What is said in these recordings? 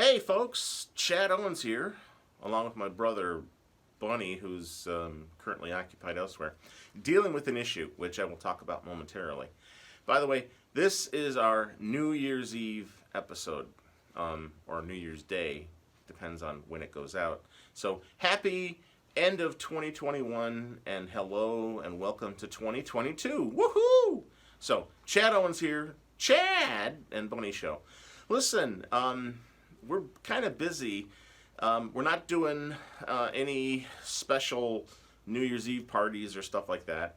Hey folks, Chad Owens here, along with my brother Bunny, who's currently occupied elsewhere, dealing with an issue which I will talk about momentarily. By the way, this is our New Year's Eve episode, or New Year's Day, depends on when it goes out. So happy end of 2021, and hello and welcome to 2022. Woohoo! So Chad Owens here, Chad and Bunny Show. Listen, we're kind of busy. We're not doing any special New Year's Eve parties or stuff like that.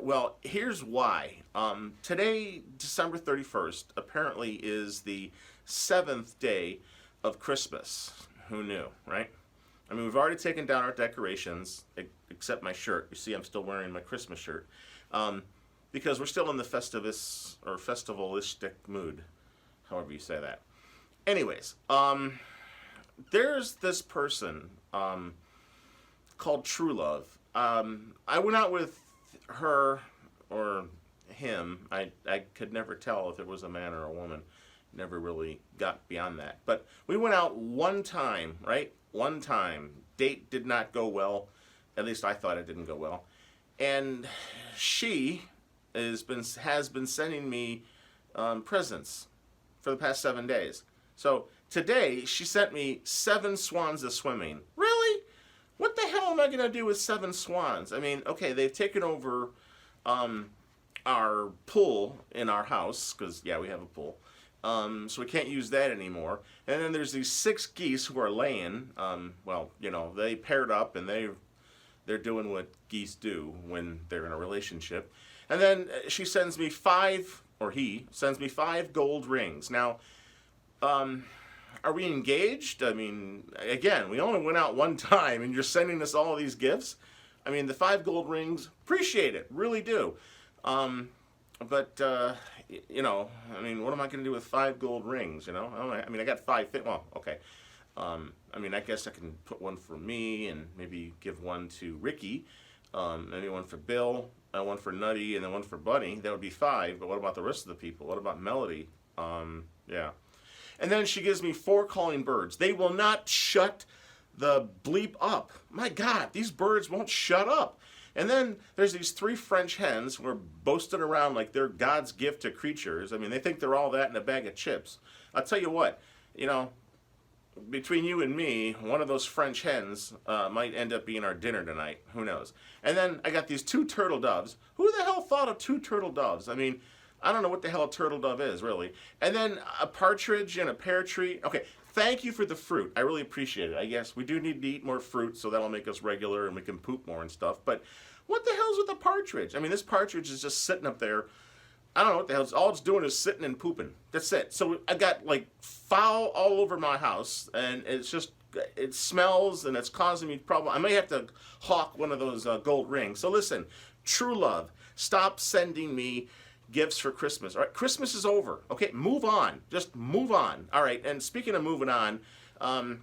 Well, here's why. Today, December 31st, apparently is the 7th day of Christmas. Who knew, right? I mean, we've already taken down our decorations, except my shirt. You see, I'm still wearing my Christmas shirt. Because we're still in the festivus or festivalistic mood, however you say that. Anyways, there's this person called True Love. I went out with her or him. I could never tell if it was a man or a woman. Never really got beyond that. But we went out one time, right? One time. Date did not go well. At least I thought it didn't go well. And she has been sending me presents for the past 7 days. So today she sent me 7 swans a swimming. Really? What the hell am I going to do with 7 swans? I mean, okay, they've taken over our pool in our house, because, yeah, we have a pool. So we can't use that anymore. And then there's these 6 geese who are laying. Well, you know, they paired up and they're doing what geese do when they're in a relationship. And then she sends me 5, or he sends me 5 gold rings. Now, are we engaged? I mean, again, we only went out one time and you're sending us all these gifts. I mean, the 5 gold rings, appreciate it, really do. But you know, I mean, what am I going to do with 5 gold rings, you know? I mean, I got 5, well, okay. I mean, I guess I can put one for me and maybe give one to Ricky, maybe one for Bill, one for Nutty, and then one for Bunny. That would be 5, but what about the rest of the people? What about Melody? Yeah. And then she gives me 4 calling birds. They will not shut the bleep up. My God, these birds won't shut up. And then there's these 3 French hens who are boasting around like they're God's gift to creatures. I mean, they think they're all that in a bag of chips. I'll tell you what, you know, between you and me, one of those French hens might end up being our dinner tonight. Who knows? And then I got these 2 turtle doves. Who the hell thought of 2 turtle doves? I mean, I don't know what the hell a turtle dove is, really. And then a partridge and a pear tree. Okay, thank you for the fruit. I really appreciate it. I guess we do need to eat more fruit, so that'll make us regular and we can poop more and stuff. But what the hell's with the partridge? I mean, this partridge is just sitting up there. I don't know what the hell. All it's doing is sitting and pooping. That's it. So I got like foul all over my house, and it's just, it smells, and it's causing me problem. I may have to hawk one of those gold rings. So listen, True Love, stop sending me gifts for Christmas. All right, Christmas is over. Okay, move on. Just move on. All right, and speaking of moving on, well,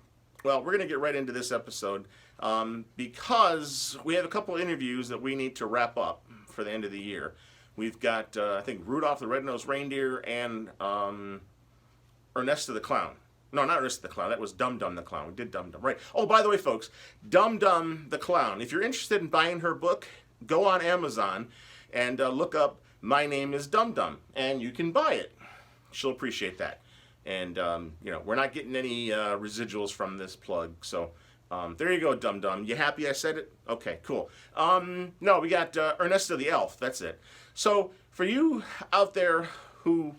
we're going to get right into this episode because we have a couple of interviews that we need to wrap up for the end of the year. We've got, I think, Rudolph the Red-Nosed Reindeer and Ernesto the Clown. No, not Ernesto the Clown. That was Dum Dum the Clown. We did Dum Dum. Right. Oh, by the way, folks, Dum Dum the Clown. If you're interested in buying her book, go on Amazon and look up My Name is Dum Dum, and you can buy it. She'll appreciate that. And, you know, we're not getting any residuals from this plug, so there you go, Dum Dum. You happy I said it? Okay, cool. No, we got Ernesto the Elf. That's it. So for you out there who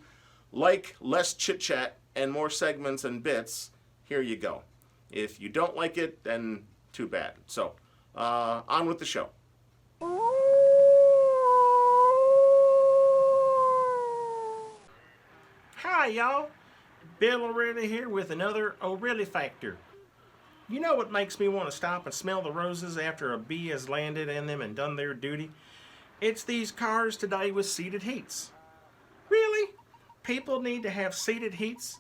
like less chit-chat and more segments and bits, here you go. If you don't like it, then too bad. So on with the show. Hi, y'all. Bill O'Reilly here with another O'Reilly Factor. You know what makes me want to stop and smell the roses after a bee has landed in them and done their duty? It's these cars today with seated heats. Really? People need to have seated heats?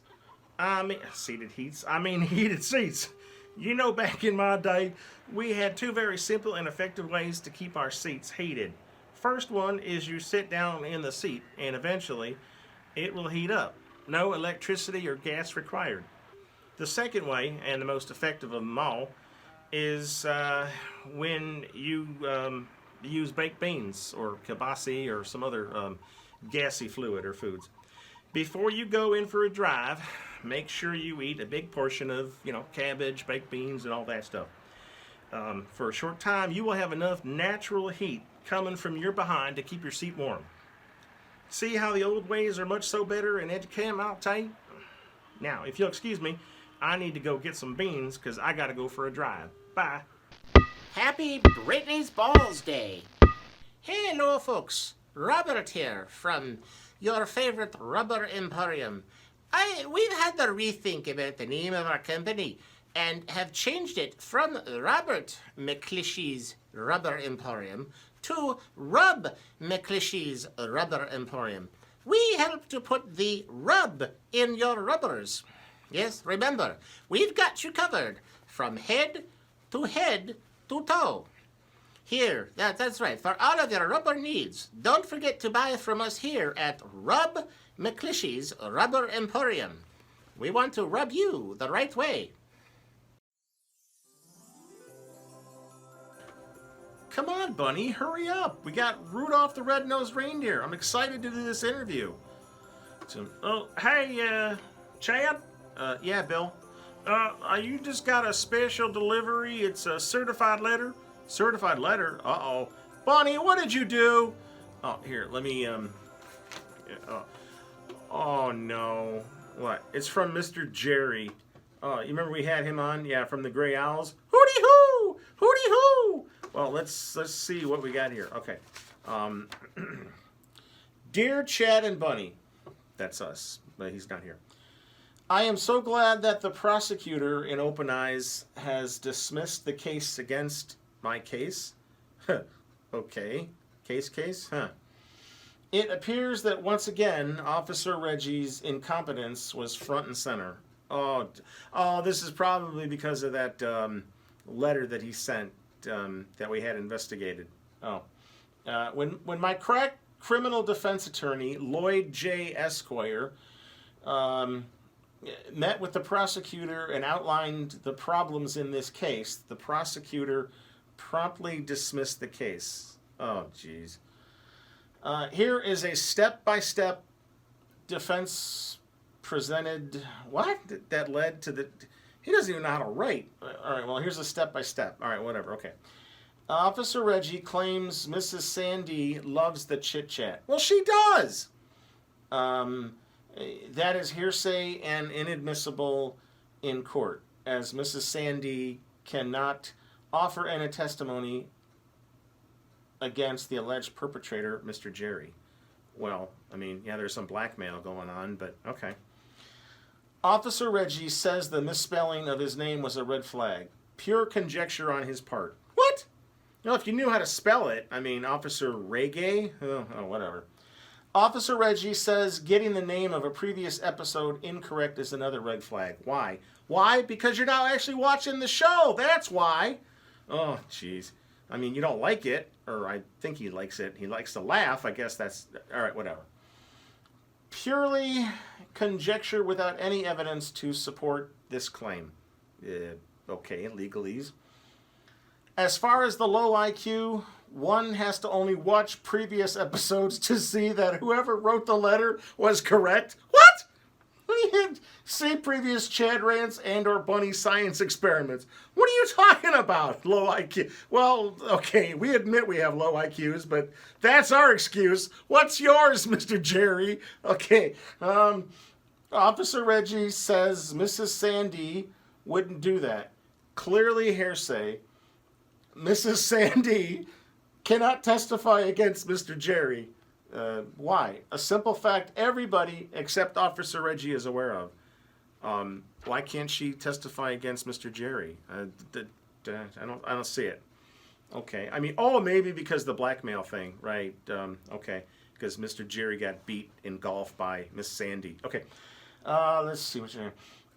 I mean heated seats. You know, back in my day, we had 2 very simple and effective ways to keep our seats heated. First one is you sit down in the seat and eventually it will heat up. no electricity or gas required. The second way, and the most effective of them all, is when you use baked beans or kibasi or some other gassy fluid or foods. Before you go in for a drive, make sure you eat a big portion of, cabbage, baked beans, and all that stuff. For a short time, you will have enough natural heat coming from your behind to keep your seat warm. See how the old ways are much so better and educated, I'll tell you? Now, if you'll excuse me, I need to go get some beans because I got to go for a drive. Bye. Happy Brittany's Balls Day. Hello, folks. Robert here from your favorite rubber emporium. We've had to rethink about the name of our company and have changed it from Robert McClishy's Rubber Emporium to Rub McClishy's Rubber Emporium. We help to put the rub in your rubbers. Yes, remember, we've got you covered from head to toe. Here, that's right, for all of your rubber needs. Don't forget to buy from us here at Rub McClishy's Rubber Emporium. We want to rub you the right way. Come on, Bunny, hurry up. We got Rudolph the Red-Nosed Reindeer. I'm excited to do this interview. Oh, hey, Chad? Yeah, Bill. You just got a special delivery. It's a certified letter. Certified letter? Uh-oh. Bunny, what did you do? Oh, here, let me, oh, no. What? It's from Mr. Jerry. Oh, you remember we had him on? Yeah, from the Gray Owls. Hooty-hoo! Hooty-hoo! Well, let's see what we got here. Okay. Dear Chad and Bunny. That's us, but he's not here. I am so glad that the prosecutor in Open Eyes has dismissed the case against my case. Okay. Case? Huh. It appears that once again, Officer Reggie's incompetence was front and center. Oh, this is probably because of that letter that he sent that we had investigated. When my crack criminal defense attorney, Lloyd J. Esquire, met with the prosecutor and outlined the problems in this case, the prosecutor promptly dismissed the case. Oh, jeez. Here is a step-by-step defense presented. What? That led to the... He doesn't even know how to write. All right, well, here's a step-by-step. All right, whatever, okay. Officer Reggie claims Mrs. Sandy loves the chit-chat. Well, she does! That is hearsay and inadmissible in court, as Mrs. Sandy cannot offer any testimony against the alleged perpetrator, Mr. Jerry. Well, I mean, yeah, there's some blackmail going on, but okay. Officer Reggie says the misspelling of his name was a red flag. Pure conjecture on his part. What? If you knew how to spell it, I mean, Officer Reggae? Oh, whatever. Officer Reggie says getting the name of a previous episode incorrect is another red flag. Why? Why? Because you're not actually watching the show. That's why. Oh, jeez. I mean, you don't like it, or I think he likes it. He likes to laugh. I guess that's... All right, whatever. Purely conjecture without any evidence to support this claim. Okay, legalese. As far as the low IQ, one has to only watch previous episodes to see that whoever wrote the letter was correct. What? See previous Chad Rants and or Bunny science experiments. What are you talking about? Low IQ. Well, okay, we admit we have low IQs, but that's our excuse. What's yours, Mr. Jerry? Okay, Officer Reggie says Mrs. Sandy wouldn't do that. Clearly hearsay. Mrs. Sandy cannot testify against Mr. Jerry. Why? A simple fact everybody except Officer Reggie is aware of. Why can't she testify against Mr. Jerry? I don't see it. Okay. I mean, maybe because the blackmail thing, right? Okay. Because Mr. Jerry got beat in golf by Miss Sandy. Okay. Let's see what you're...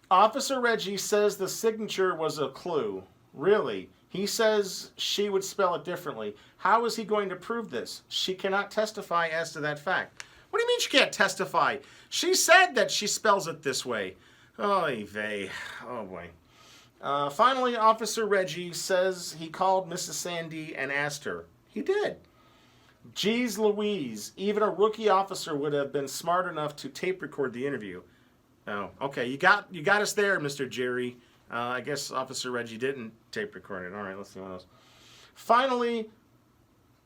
Officer Reggie says the signature was a clue. Really? He says she would spell it differently. How is he going to prove this? She cannot testify as to that fact. What do you mean she can't testify? She said that she spells it this way. Oy vey. Oh, boy. Finally, Officer Reggie says he called Mrs. Sandy and asked her. He did. Geez Louise, even a rookie officer would have been smart enough to tape record the interview. Oh, okay, you got us there, Mr. Jerry. I guess Officer Reggie didn't tape record it. All right, let's see what else. Finally,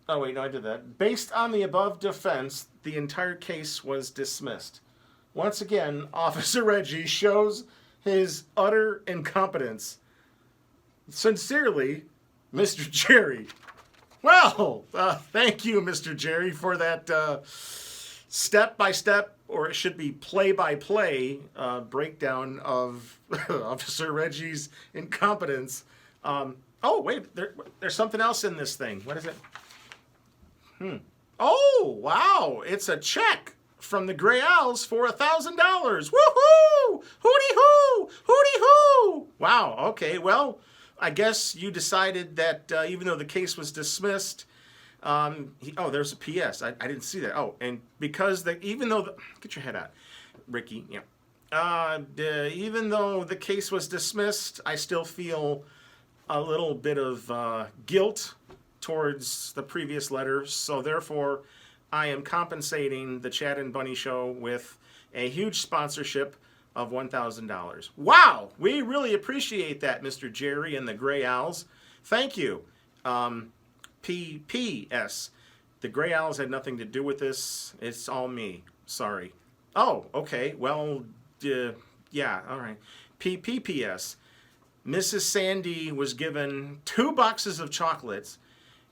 oh wait, no, I did that. Based on the above defense, the entire case was dismissed. Once again, Officer Reggie shows his utter incompetence. Sincerely, Mr. Jerry. Well, thank you, Mr. Jerry, for that step-by-step, or it should be play-by-play breakdown of Officer Reggie's incompetence. Oh, wait, there's something else in this thing. What is it? Oh, wow, it's a check from the Gray Owls for $1,000. Woohoo! Hooty-hoo! Hooty-hoo! Wow, okay, well, I guess you decided that even though the case was dismissed, there's a P.S. I didn't see that. Oh, and because even though get your head out, Ricky. Yeah. Even though the case was dismissed, I still feel a little bit of guilt towards the previous letter. So therefore, I am compensating the Chad and Bunny Show with a huge sponsorship of $1,000. Wow, we really appreciate that, Mr. Jerry and the Gray Owls. Thank you. P.P.S. The Gray Owls had nothing to do with this. It's all me. Sorry. Oh, okay. Well, yeah, all right. P.P.S. Mrs. Sandy was given 2 boxes of chocolates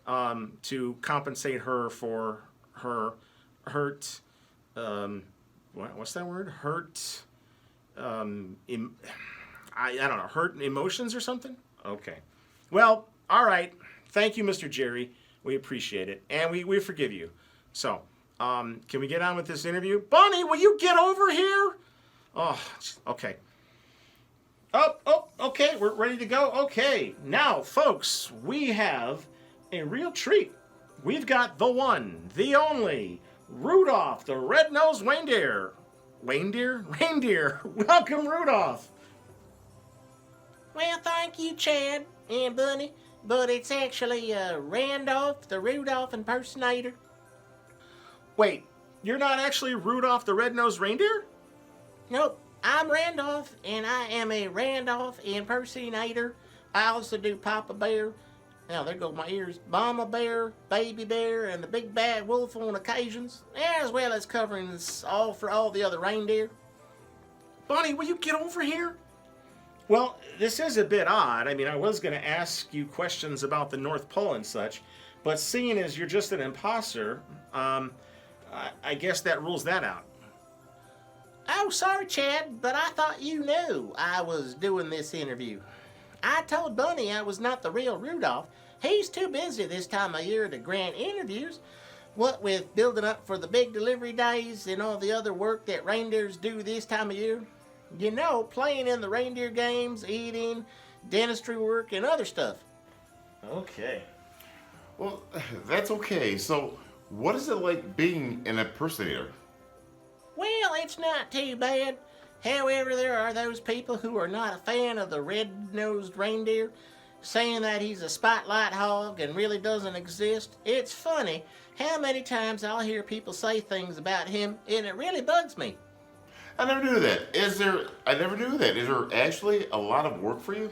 to compensate her for her hurt, what's that word? Hurt, I don't know, hurt emotions or something? Okay. Well, all right. Thank you, Mr. Jerry. We appreciate it. And we forgive you. So, can we get on with this interview? Bunny, will you get over here? Oh, okay. Oh, okay. We're ready to go. Okay. Now, folks, we have a real treat. We've got the one, the only, Rudolph the Red-Nosed Reindeer. Reindeer. Welcome, Rudolph. Well, thank you, Chad and Bunny, but it's actually Randolph, the Rudolph impersonator. Wait, you're not actually Rudolph the Red-Nosed Reindeer? Nope, I'm Randolph, and I am a Randolph impersonator. I also do Papa Bear. Now, there go my ears. Mama Bear, Baby Bear, and the Big Bad Wolf on occasions, as well as covering all for all the other reindeer. Bunny, will you get over here? Well, this is a bit odd. I mean, I was going to ask you questions about the North Pole and such, but seeing as you're just an imposter, I guess that rules that out. Oh, sorry, Chad, but I thought you knew I was doing this interview. I told Bunny I was not the real Rudolph. He's too busy this time of year to grant interviews. What with building up for the big delivery days and all the other work that reindeers do this time of year. You know, playing in the reindeer games, eating, dentistry work, and other stuff. Okay. Well, that's okay. So, what is it like being an impersonator? Well, it's not too bad. However, there are those people who are not a fan of the red-nosed reindeer, saying that he's a spotlight hog and really doesn't exist. It's funny how many times I'll hear people say things about him, and it really bugs me. I never knew that. I never knew that. Is there actually a lot of work for you?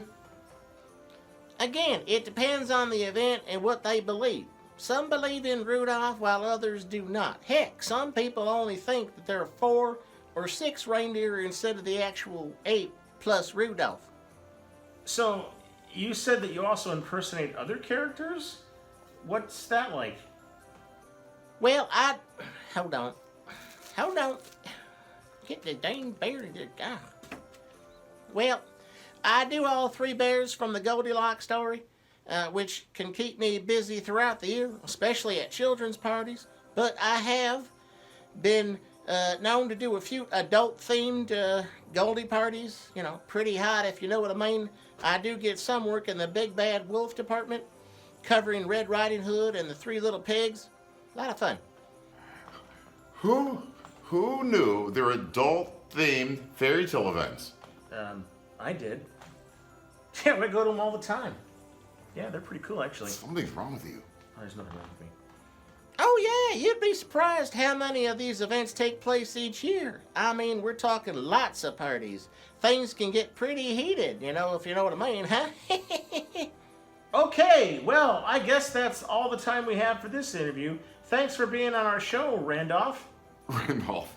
Again, it depends on the event and what they believe. Some believe in Rudolph while others do not. Heck, some people only think that there are 4 or 6 reindeer instead of the actual 8 plus Rudolph. So, you said that you also impersonate other characters? What's that like? Well, hold on. Get the dang bear in there. God. Well, I do all 3 bears from the Goldilocks story, which can keep me busy throughout the year, especially at children's parties. But I have been known to do a few adult-themed Goldie parties. You know, pretty hot if you know what I mean. I do get some work in the Big Bad Wolf department, covering Red Riding Hood and the 3 Little Pigs. A lot of fun. Who knew there were adult-themed fairy tale events? I did. Yeah, we go to them all the time. Yeah, they're pretty cool, actually. Something's wrong with you. Oh, there's nothing wrong with me. Oh, yeah, you'd be surprised how many of these events take place each year. I mean, we're talking lots of parties. Things can get pretty heated, if you know what I mean, huh? Okay, well, I guess that's all the time we have for this interview. Thanks for being on our show, Randolph. Randolph.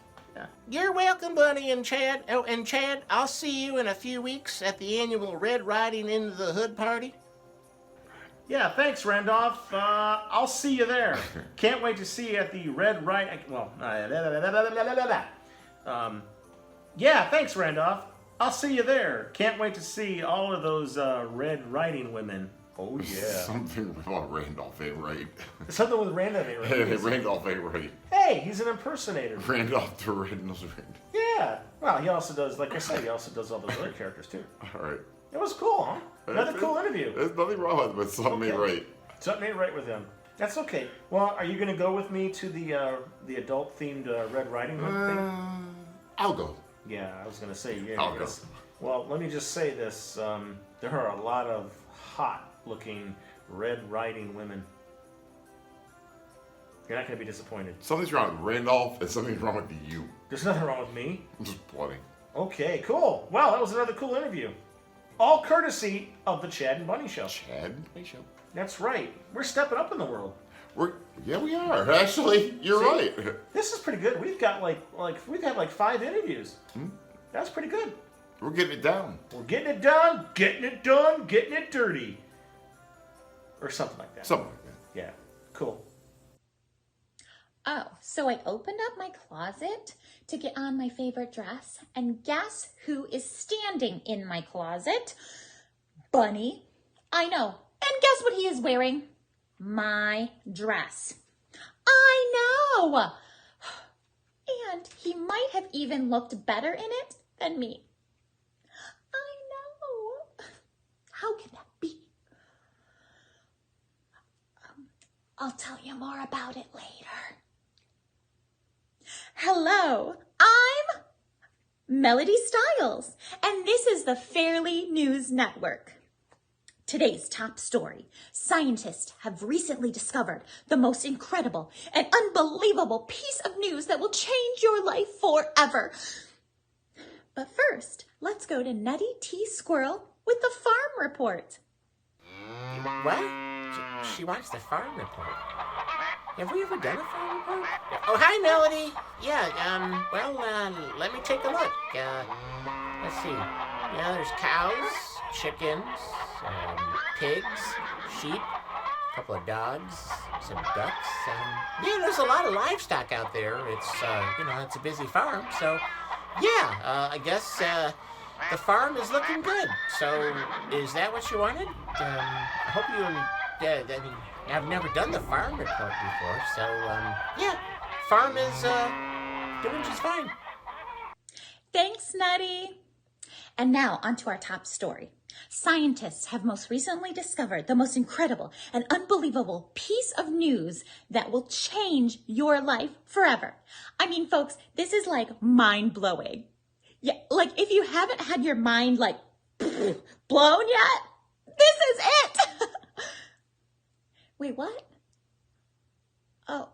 You're welcome, Bunny and Chad. Oh, and Chad, I'll see you in a few weeks at the annual Red Riding into the Hood party. Yeah, thanks, Randolph. I'll see you there. Can't wait to see you at the Red Riding... Well, yeah, thanks, Randolph. I'll see you there. Can't wait to see all of those Red Riding women. Oh, yeah. Something about Randolph ain't right. Something with Randolph ain't right. Hey, Randolph ain't right. Hey, he's an impersonator. Randolph the Red-Nosed Reindeer. Yeah. Well, he also does, like I said, he also does all those other characters, too. All right. It was cool, huh? Another cool interview. There's nothing wrong with it, but something ain't right. Something ain't right with him. That's okay. Well, are you going to go with me to the adult-themed Red Riding Hood thing? I'll go. Yeah, I was going to say, yeah. I'll go. Well, let me just say this. There are a lot of hot-looking Red Riding women. You're not going to be disappointed. Something's wrong with Randolph, and something's wrong with you. There's nothing wrong with me. I'm just plodding. Okay, cool. Well, that was another cool interview. All courtesy of the Chad and Bunny Show. Chad, my show. That's right. We're stepping up in the world. Yeah, we are. Actually, you're See? right. This is pretty good. We've got we've had 5 interviews. That's pretty good. We're getting it down. We're getting it done, getting it dirty. Or something like that. Something like that. Yeah. Cool. Oh, so I opened up my closet to get on my favorite dress, and guess who is standing in my closet? Bunny. I know. And guess what he is wearing? My dress. I know. And he might have even looked better in it than me. I know. How can that be? I'll tell you more about it later. Hello, I'm Melody Stiles, and this is the Fairly News Network. Today's top story. Scientists have recently discovered the most incredible and unbelievable piece of news that will change your life forever. But first, let's go to Nutty T. Squirrel with the Farm Report. What? She wants the farm report. Have we ever done a farm report? Oh, hi, Melody. Yeah, let me take a look. Let's see. Yeah, there's cows, chickens, pigs, sheep, a couple of dogs, some ducks. Yeah, there's a lot of livestock out there. It's, it's a busy farm. So, yeah, I guess the farm is looking good. So, is that what you wanted? I hope you, I've never done the farm report before. So, yeah, farm is doing just fine. Thanks, Nutty. And now, onto our top story. Scientists have most recently discovered the most incredible and unbelievable piece of news that will change your life forever. I mean, folks, this is like mind-blowing. Yeah, like if you haven't had your mind blown yet, this is it. Wait, what? Oh,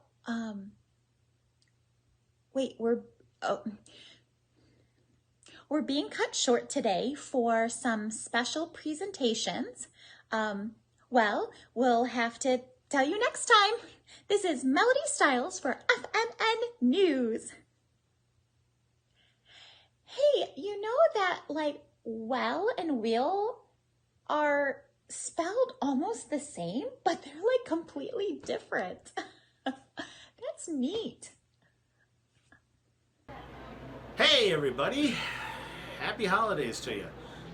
wait, we're being cut short today for some special presentations. Well, we'll have to tell you next time. This is Melody Stiles for FNN News. Hey, you know that well and will are spelled almost the same, but they're completely different. That's neat. Hey, everybody. Happy holidays to you.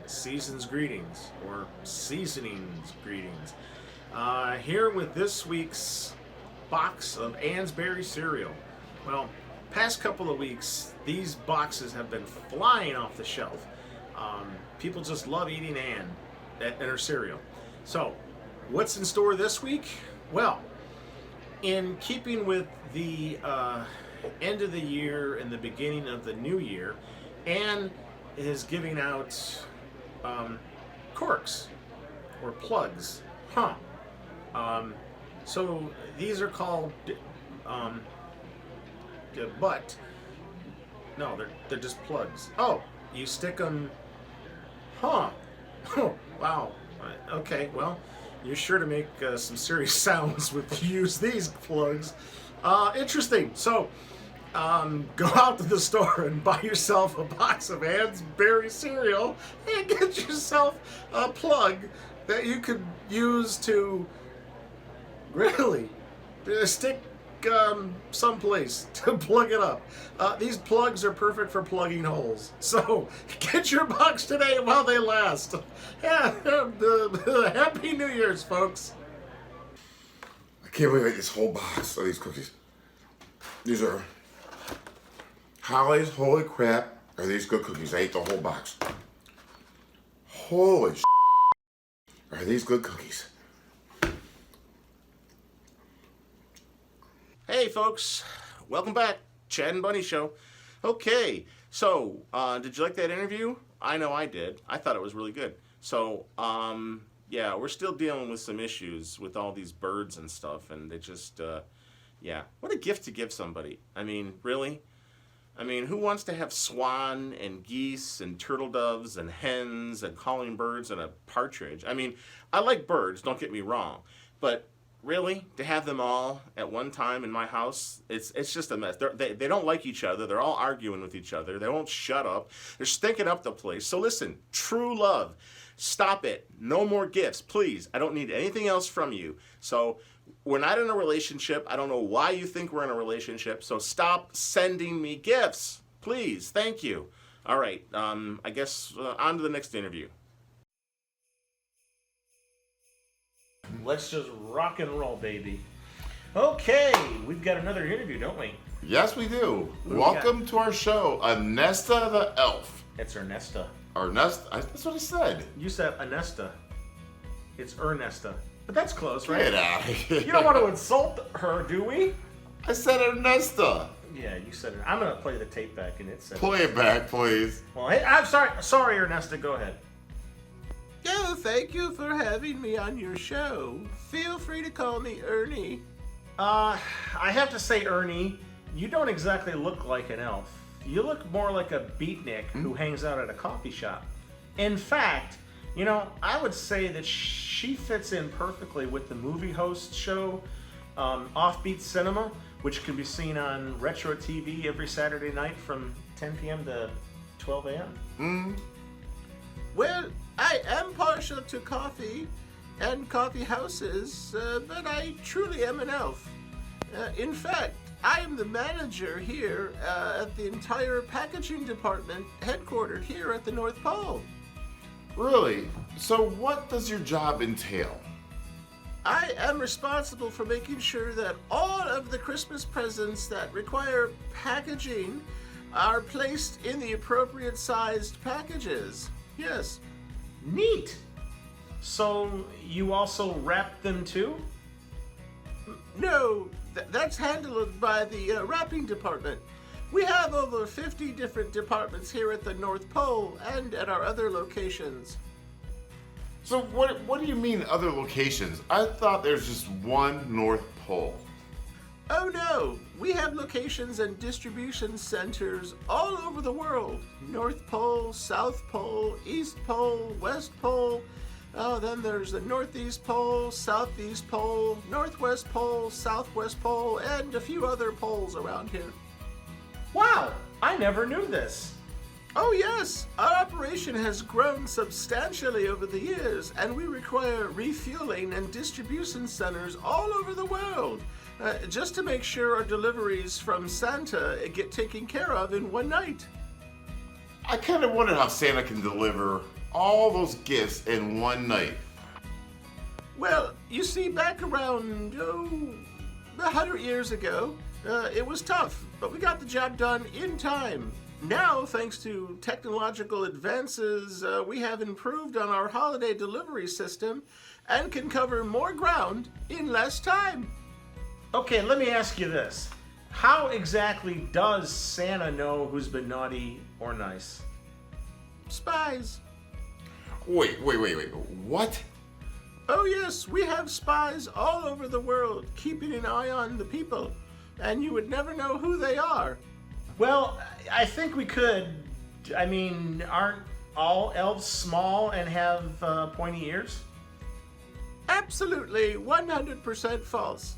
Season's greetings, or seasonings greetings. Here with this week's box of Ansberry cereal. Well, past couple of weeks, these boxes have been flying off the shelf. People just love eating Ann and her cereal. So, what's in store this week? Well, in keeping with the end of the year and the beginning of the new year, and is giving out corks or plugs. Huh. So these are called but no, they're just plugs. Oh, you stick them. Huh. Wow. Okay, well, you're sure to make some serious sounds with use these plugs. Interesting. So, go out to the store and buy yourself a box of Berry cereal and get yourself a plug that you could use to really stick someplace to plug it up. These plugs are perfect for plugging holes. So get your box today while they last. Yeah, Happy New Year's, folks. I can't believe I ate this whole box of these cookies. These are Holly's. Holy crap, are these good cookies? I ate the whole box. Holy are these good cookies? Hey folks, welcome back, Chad and Bunny Show. Okay, so did you like that interview? I know I did. I thought it was really good. So yeah, we're still dealing with some issues with all these birds and stuff, and they just yeah, what a gift to give somebody. I mean, really? I mean, who wants to have swan and geese and turtle doves and hens and calling birds and a partridge? I mean, I like birds, don't get me wrong, but really, to have them all at one time in my house, it's just a mess. They don't like each other. They're all arguing with each other. They won't shut up. They're stinking up the place. So listen, true love, stop it. No more gifts, please. I don't need anything else from you. So we're not in a relationship. I don't know why you think we're in a relationship. So stop sending me gifts, please. Thank you. All right, I guess on to the next interview. Let's just rock and roll, baby. Okay, we've got another interview, don't we? Yes, we do. Who we Welcome to our show, Ernesto the Elf. It's Ernesta. That's what I said. You said Ernesta. It's Ernesta. But that's close, right? Get out of here. You don't want to insult her, do we? I said Ernesto. Yeah, you said it. I'm going to play the tape back and it said Play it back, please. Well, hey, I'm sorry. Sorry, Ernesta. Go ahead. Oh, thank you for having me on your show. Feel free to call me Ernie. I have to say, Ernie, you don't exactly look like an elf. You look more like a beatnik who hangs out at a coffee shop. In fact, you know, I would say that she fits in perfectly with the movie host show, Offbeat Cinema, which can be seen on Retro TV every Saturday night from 10 p.m. to 12 a.m. Well, I am partial to coffee and coffee houses, but I truly am an elf. In fact, I am the manager here at the entire packaging department headquartered here at the North Pole. Really? So what does your job entail? I am responsible for making sure that all of the Christmas presents that require packaging are placed in the appropriate sized packages. Yes. Neat. So you also wrap them too? No, that's handled by the wrapping department. We have over 50 different departments here at the North Pole and at our other locations. So what do you mean other locations? I thought there's just one North Pole. Oh no, we have locations and distribution centers all over the world. North Pole, South Pole, East Pole, West Pole. Oh, then there's the Northeast Pole, Southeast Pole, Northwest Pole, Southwest Pole, and a few other poles around here. Wow, I never knew this. Oh yes, our operation has grown substantially over the years, and we require refueling and distribution centers all over the world, just to make sure our deliveries from Santa get taken care of in one night. I kind of wonder how Santa can deliver all those gifts in one night. Well, you see, back around, 100 years ago, it was tough, but we got the job done in time. Now, thanks to technological advances, we have improved on our holiday delivery system and can cover more ground in less time. Okay, let me ask you this. How exactly does Santa know who's been naughty or nice? Spies. Wait. What? Oh yes, we have spies all over the world keeping an eye on the people, and you would never know who they are. Well, I think we could. I mean, aren't all elves small and have pointy ears? Absolutely 100% false.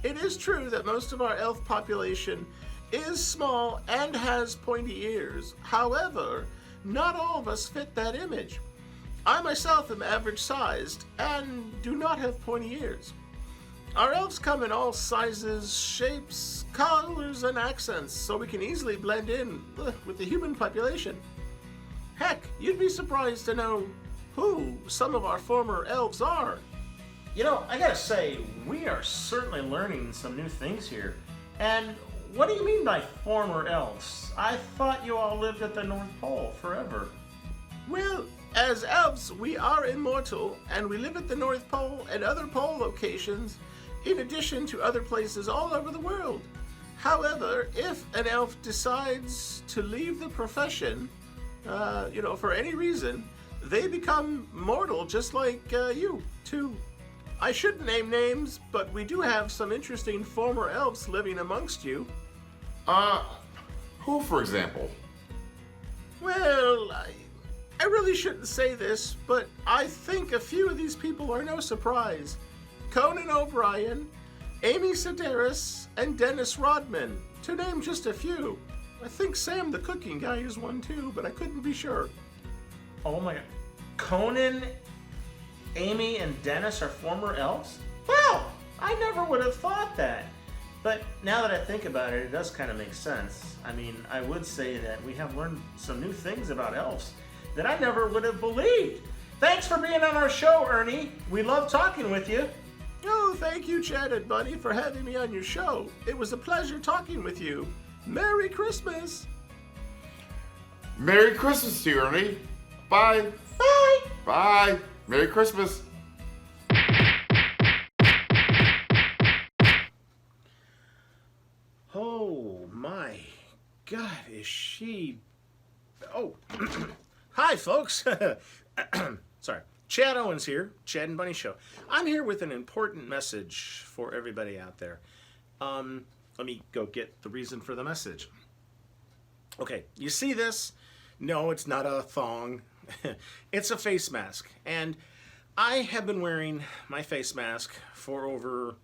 It is true that most of our elf population is small and has pointy ears. However, not all of us fit that image. I myself am average sized and do not have pointy ears. Our elves come in all sizes, shapes, colors, and accents, so we can easily blend in with the human population. Heck, you'd be surprised to know who some of our former elves are. You know, I gotta say, we are certainly learning some new things here. And what do you mean by former elves? I thought you all lived at the North Pole forever. Well, as elves, we are immortal, and we live at the North Pole and other pole locations, in addition to other places all over the world. However, if an elf decides to leave the profession, for any reason, they become mortal just like you, too. I shouldn't name names, but we do have some interesting former elves living amongst you. Who, for example? Well, I really shouldn't say this, but I think a few of these people are no surprise. Conan O'Brien, Amy Sedaris, and Dennis Rodman, to name just a few. I think Sam the cooking guy is one too, but I couldn't be sure. Oh my god. Conan, Amy, and Dennis are former elves? Wow! I never would have thought that. But now that I think about it, it does kind of make sense. I mean, I would say that we have learned some new things about elves that I never would have believed. Thanks for being on our show, Ernie. We love talking with you. Oh, thank you, Chad and Bunny, for having me on your show. It was a pleasure talking with you. Merry Christmas! Merry Christmas to you, Ernie. Bye. Bye! Bye. Merry Christmas. Oh my God, is she... Oh, hi folks. Sorry. Chad Owens here, Chad and Bunny Show. I'm here with an important message for everybody out there. Let me go get the reason for the message. Okay, you see this? No, it's not a thong. It's a face mask. And I have been wearing my face mask for over,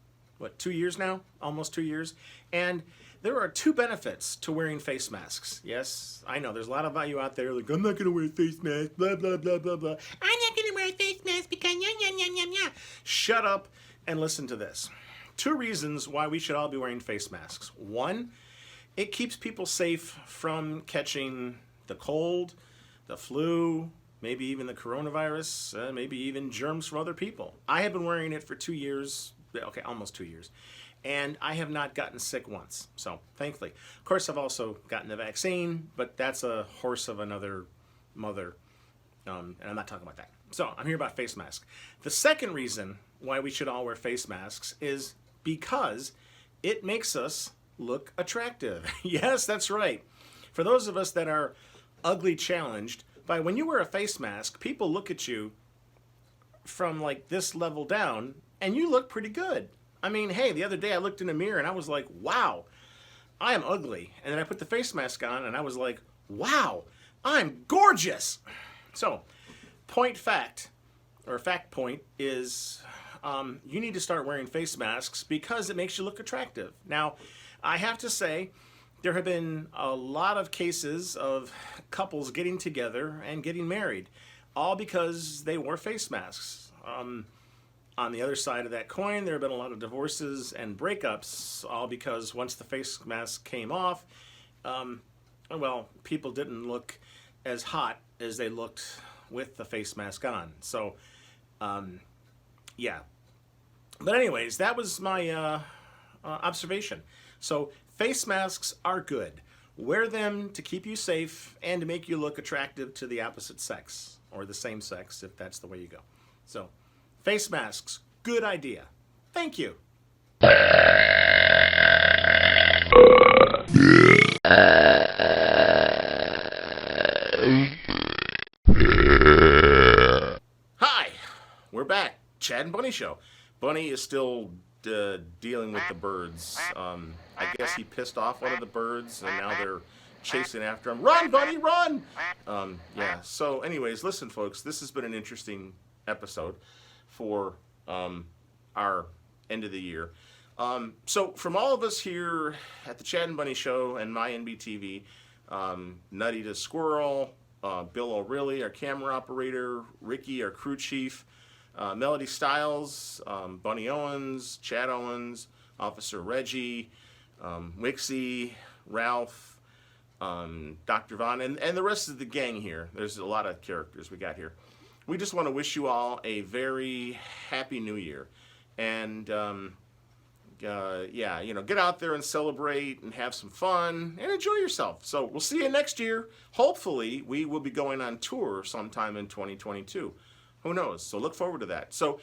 2 years now? Almost 2 years. And there are 2 benefits to wearing face masks. Yes, I know, there's a lot of you out there like, I'm not going to wear a face mask, blah, blah, blah, blah, blah. I'm not going to wear a face mask because yeah. Shut up and listen to this. 2 reasons why we should all be wearing face masks. 1, it keeps people safe from catching the cold, the flu, maybe even the coronavirus, maybe even germs from other people. I have been wearing it for 2 years, okay, almost 2 years, and I have not gotten sick once, so thankfully. Of course, I've also gotten the vaccine, but that's a horse of another mother, and I'm not talking about that. So I'm here about face masks. The second reason why we should all wear face masks is because it makes us look attractive. Yes, that's right. For those of us that are ugly challenged, by when you wear a face mask, people look at you from like this level down, and you look pretty good. I mean, hey, the other day I looked in a mirror and I was like, wow, I am ugly. And then I put the face mask on and I was like, wow, I'm gorgeous. So, fact point is you need to start wearing face masks because it makes you look attractive. Now, I have to say, there have been a lot of cases of couples getting together and getting married, all because they wore face masks. On the other side of that coin, there have been a lot of divorces and breakups, all because once the face mask came off, people didn't look as hot as they looked with the face mask on. So, yeah. But anyways, that was my observation. So, face masks are good. Wear them to keep you safe and to make you look attractive to the opposite sex, or the same sex, if that's the way you go. So, face masks, good idea. Thank you. Hi, we're back. Chad and Bunny Show. Bunny is still dealing with the birds. I guess he pissed off one of the birds, and now they're chasing after him. Run, Bunny, run! Yeah, so anyways, listen, folks, this has been an interesting episode for our end of the year. So from all of us here at the Chad and Bunny Show and my NBTV, Nutty the Squirrel, Bill O'Reilly, our camera operator, Ricky, our crew chief, Melody Stiles, Bunny Owens, Chad Owens, Officer Reggie, Wixie, Ralph, Dr. Vaughn, and the rest of the gang here. There's a lot of characters we got here. We just want to wish you all a very happy new year. And, yeah, get out there and celebrate and have some fun and enjoy yourself. So we'll see you next year. Hopefully, we will be going on tour sometime in 2022. Who knows? So look forward to that. So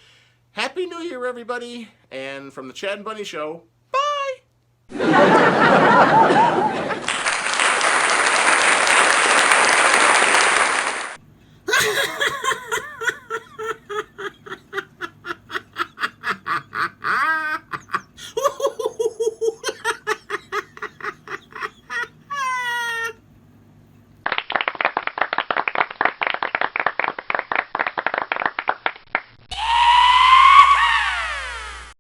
happy new year, everybody. And from the Chad and Bunny Show, bye!